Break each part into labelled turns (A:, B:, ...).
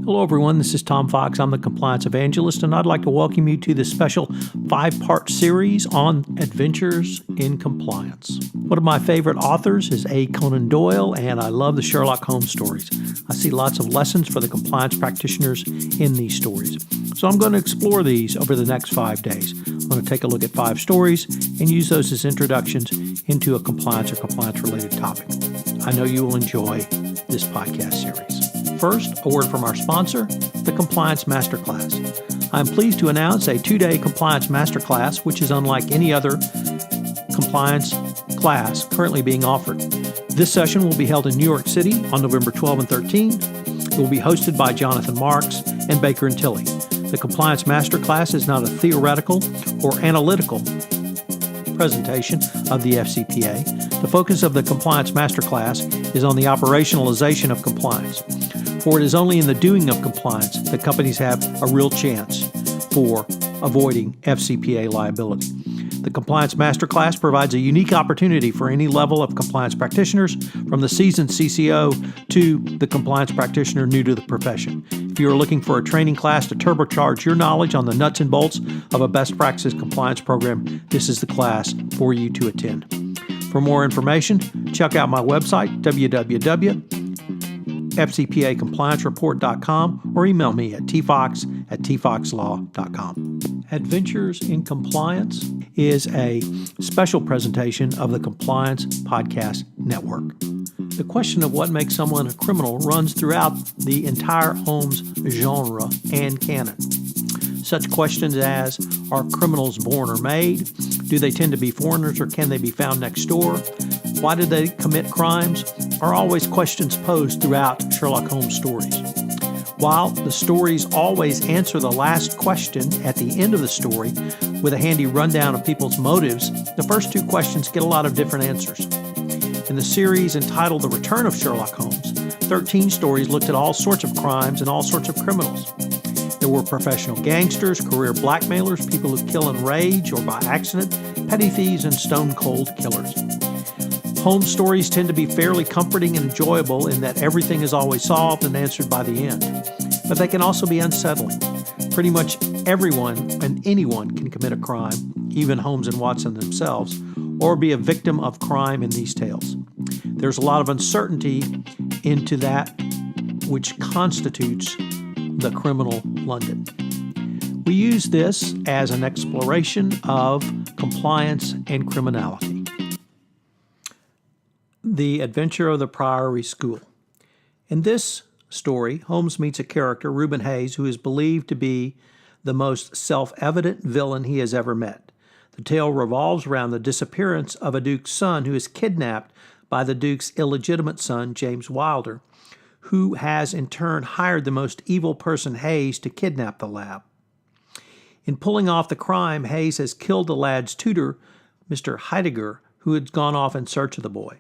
A: Hello, everyone. This is Tom Fox. I'm the Compliance Evangelist, and I'd like to welcome you to this special 5-part series on adventures in compliance. One of my favorite authors is A. Conan Doyle, and I love the Sherlock Holmes stories. I see lots of lessons for the compliance practitioners in these stories. So I'm going to explore these over the next 5 days. I'm going to take a look at 5 stories and use those as introductions into a compliance or compliance-related topic. I know you will enjoy this podcast series. First, a word from our sponsor, the Compliance Masterclass. I'm pleased to announce a 2-day Compliance Masterclass, which is unlike any other compliance class currently being offered. This session will be held in New York City on November 12 and 13. It will be hosted by Jonathan Marks and Baker and Tilley. The Compliance Masterclass is not a theoretical or analytical presentation of the FCPA. The focus of the Compliance Masterclass is on the operationalization of compliance. For it is only in the doing of compliance that companies have a real chance for avoiding FCPA liability. The Compliance Masterclass provides a unique opportunity for any level of compliance practitioners, from the seasoned CCO to the compliance practitioner new to the profession. If you are looking for a training class to turbocharge your knowledge on the nuts and bolts of a best practices compliance program, this is the class for you to attend. For more information, check out my website, www.fcpacompliancereport.com, or email me at tfox@tfoxlaw.com. Adventures in Compliance is a special presentation of the Compliance Podcast Network. The question of what makes someone a criminal runs throughout the entire Holmes genre and canon. Such questions as, are criminals born or made? Do they tend to be foreigners, or can they be found next door? Why did they commit crimes? Are always questions posed throughout Sherlock Holmes stories. While the stories always answer the last question at the end of the story with a handy rundown of people's motives, the first 2 questions get a lot of different answers. In the series entitled The Return of Sherlock Holmes, 13 stories looked at all sorts of crimes and all sorts of criminals. There were professional gangsters, career blackmailers, people who kill in rage or by accident, petty thieves, and stone-cold killers. Holmes stories tend to be fairly comforting and enjoyable in that everything is always solved and answered by the end. But they can also be unsettling. Pretty much everyone and anyone can commit a crime, even Holmes and Watson themselves, or be a victim of crime in these tales. There's a lot of uncertainty into that which constitutes the criminal London. We use this as an exploration of compliance and criminality. The Adventure of the Priory School. In this story, Holmes meets a character, Reuben Hayes, who is believed to be the most self-evident villain he has ever met. The tale revolves around the disappearance of a duke's son who is kidnapped by the duke's illegitimate son, James Wilder, who has in turn hired the most evil person, Hayes, to kidnap the lad. In pulling off the crime, Hayes has killed the lad's tutor, Mr. Heidegger, who had gone off in search of the boy.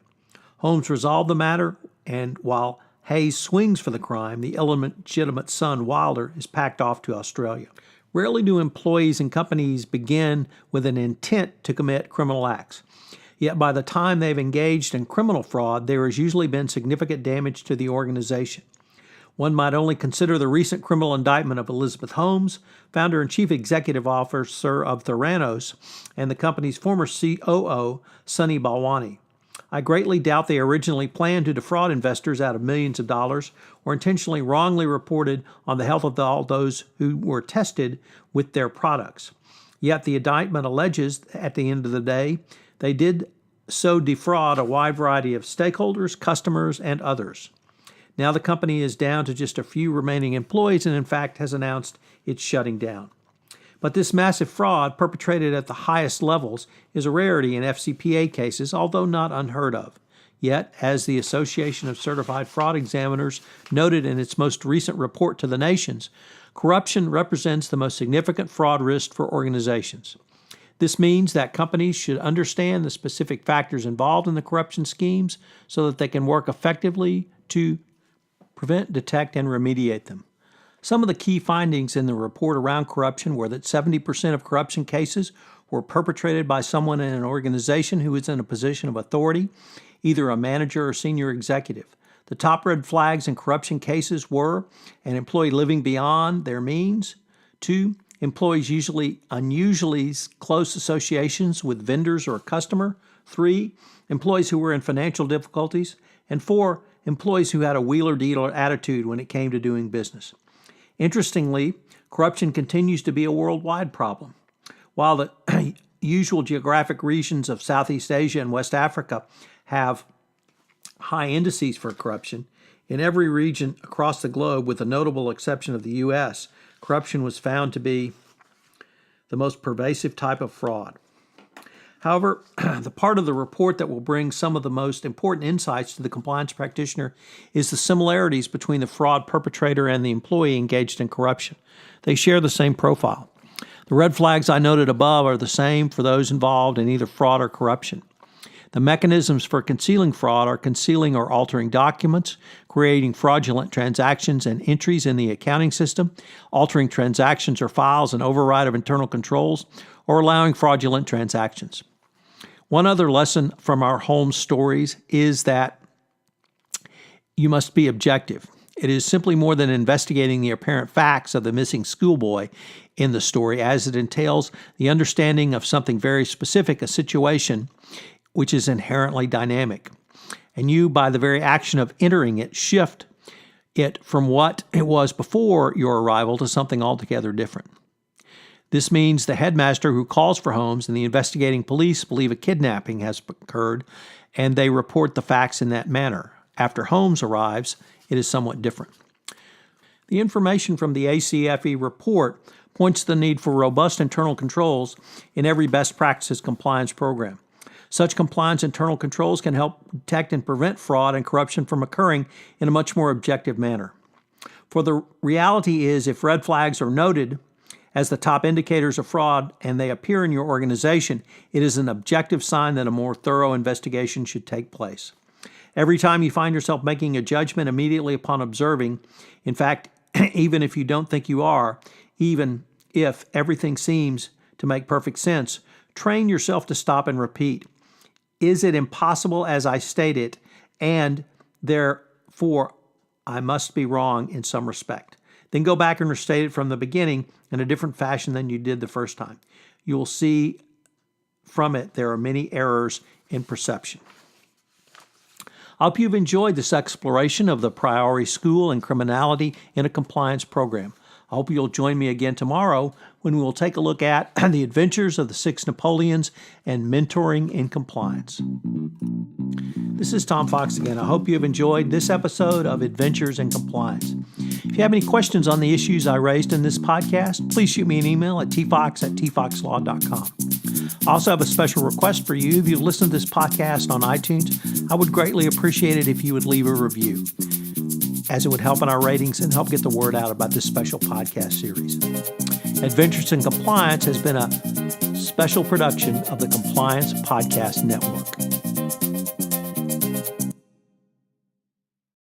A: Holmes resolved the matter, and while Hayes swings for the crime, the illegitimate son, Wilder, is packed off to Australia. Rarely do employees and companies begin with an intent to commit criminal acts. Yet by the time they've engaged in criminal fraud, there has usually been significant damage to the organization. One might only consider the recent criminal indictment of Elizabeth Holmes, founder and chief executive officer of Theranos, and the company's former COO, Sunny Balwani. I greatly doubt they originally planned to defraud investors out of millions of dollars, or intentionally wrongly reported on the health of all those who were tested with their products. Yet the indictment alleges, at the end of the day, they did so defraud a wide variety of stakeholders, customers, and others. Now the company is down to just a few remaining employees and in fact has announced it's shutting down. But this massive fraud, perpetrated at the highest levels, is a rarity in FCPA cases, although not unheard of. Yet, as the Association of Certified Fraud Examiners noted in its most recent report to the nations, corruption represents the most significant fraud risk for organizations. This means that companies should understand the specific factors involved in the corruption schemes so that they can work effectively to prevent, detect, and remediate them. Some of the key findings in the report around corruption were that 70% of corruption cases were perpetrated by someone in an organization who is in a position of authority, either a manager or senior executive. The top red flags in corruption cases were an employee living beyond their means. 2, employees unusually close associations with vendors or a customer. 3, employees who were in financial difficulties. And 4, employees who had a wheeler-dealer attitude when it came to doing business. Interestingly, corruption continues to be a worldwide problem. While the usual geographic regions of Southeast Asia and West Africa have high indices for corruption, in every region across the globe, with the notable exception of the U.S., corruption was found to be the most pervasive type of fraud. However, the part of the report that will bring some of the most important insights to the compliance practitioner is the similarities between the fraud perpetrator and the employee engaged in corruption. They share the same profile. The red flags I noted above are the same for those involved in either fraud or corruption. The mechanisms for concealing fraud are concealing or altering documents, creating fraudulent transactions and entries in the accounting system, altering transactions or files and override of internal controls, or allowing fraudulent transactions. One other lesson from our Holmes stories is that you must be objective. It is simply more than investigating the apparent facts of the missing schoolboy in the story, as it entails the understanding of something very specific, a situation which is inherently dynamic. And you, by the very action of entering it, shift it from what it was before your arrival to something altogether different. This means the headmaster who calls for Holmes and the investigating police believe a kidnapping has occurred, and they report the facts in that manner. After Holmes arrives, it is somewhat different. The information from the ACFE report points to the need for robust internal controls in every best practices compliance program. Such compliance internal controls can help detect and prevent fraud and corruption from occurring in a much more objective manner. For the reality is, if red flags are noted as the top indicators of fraud and they appear in your organization, it is an objective sign that a more thorough investigation should take place. Every time you find yourself making a judgment immediately upon observing, in fact, even if you don't think you are, even if everything seems to make perfect sense, train yourself to stop and repeat. Is it impossible as I state it, and therefore I must be wrong in some respect? Then go back and restate it from the beginning in a different fashion than you did the first time. You will see from it there are many errors in perception. I hope you've enjoyed this exploration of the Priory School and criminality in a compliance program. I hope you'll join me again tomorrow when we will take a look at the adventures of the 6 Napoleons and mentoring in compliance. This is Tom Fox again. I hope you have enjoyed this episode of Adventures in Compliance. If you have any questions on the issues I raised in this podcast, please shoot me an email at tfox@tfoxlaw.com. I also have a special request for you. If you've listened to this podcast on iTunes, I would greatly appreciate it if you would leave a review, as it would help in our ratings and help get the word out about this special podcast series. Adventures in Compliance has been a special production of the Compliance Podcast Network.